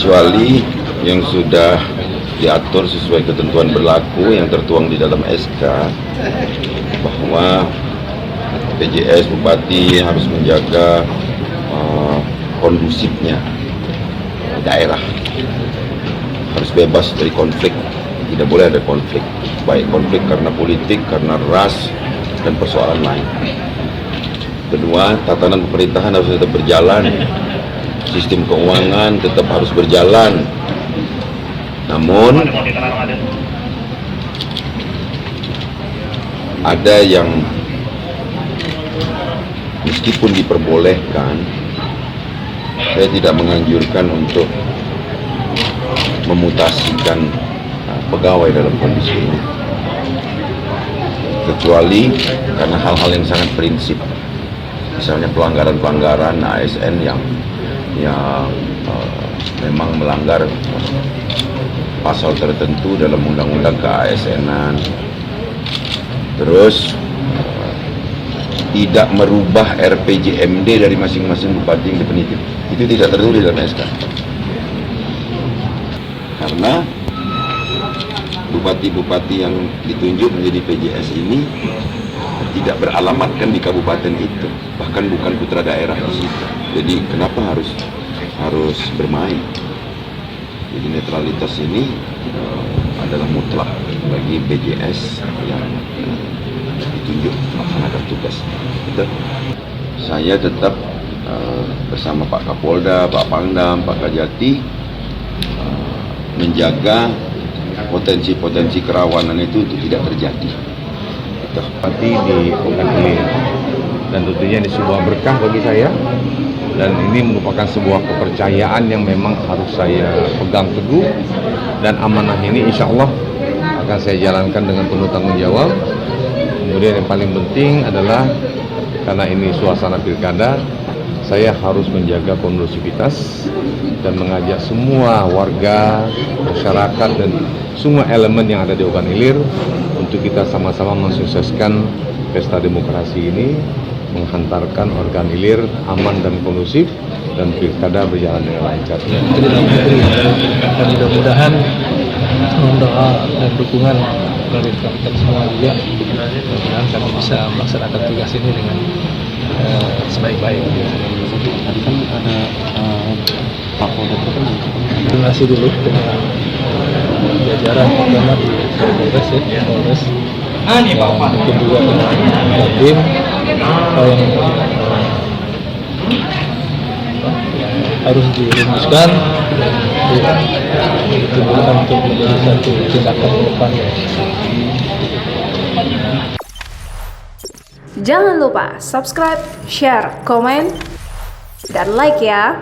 kecuali yang sudah diatur sesuai ketentuan berlaku yang tertuang di dalam SK bahwa PJS Bupati harus menjaga kondusifnya daerah, harus bebas dari konflik, tidak boleh ada konflik, baik konflik karena politik, karena ras, dan persoalan lain. Kedua, tatanan pemerintahan harus tetap berjalan, sistem keuangan tetap harus berjalan. Namun ada yang meskipun diperbolehkan, saya tidak menganjurkan untuk memutasikan pegawai dalam kondisi ini, kecuali karena hal-hal yang sangat prinsip, misalnya pelanggaran-pelanggaran ASN yang memang melanggar pasal tertentu dalam undang-undang ke-ASN-an, terus tidak merubah RPJMD dari masing-masing bupati yang definitif, itu tidak tertulis dalam SK. Karena bupati-bupati yang ditunjuk menjadi PJS ini tidak beralamatkan di kabupaten itu, bahkan bukan putra daerah di situ. Jadi kenapa harus bermain? Jadi netralitas ini adalah mutlak bagi PJS yang ditunjuk melaksanakan tugas. Betul? Saya tetap bersama Pak Kapolda, Pak Pangdam, Pak Kajati menjaga potensi-potensi kerawanan itu untuk tidak terjadi. Bupati di Pekan Ilir, dan tentunya ini sebuah berkah bagi saya, dan ini merupakan sebuah kepercayaan yang memang harus saya pegang teguh, dan amanah ini insya Allah akan saya jalankan dengan penuh tanggung jawab. Kemudian yang paling penting adalah karena ini suasana pilkada, saya harus menjaga kondusivitas dan mengajak semua warga, masyarakat, dan semua elemen yang ada di Pekan Ilir untuk kita sama-sama mensukseskan pesta demokrasi ini, menghantarkan Pekan Ilir aman dan kondusif, dan pilkada berjalan dengan lancar. Dan mudah-mudahan doa dan dukungan dari rekan-rekan semua juga, mudah-mudahan kami bisa melaksanakan tugas ini dengan sebaik-baiknya. Tadi kan ada Pak Polda Koordinasi dulu dengan jajaran pertama di Polres ya, Polres. Mungkin juga dengan Dandim apa yang harus dirumuskan, ditimbulkan untuk menjadi satu tindakan ke depan. Jangan lupa subscribe, share, komen, dan like ya.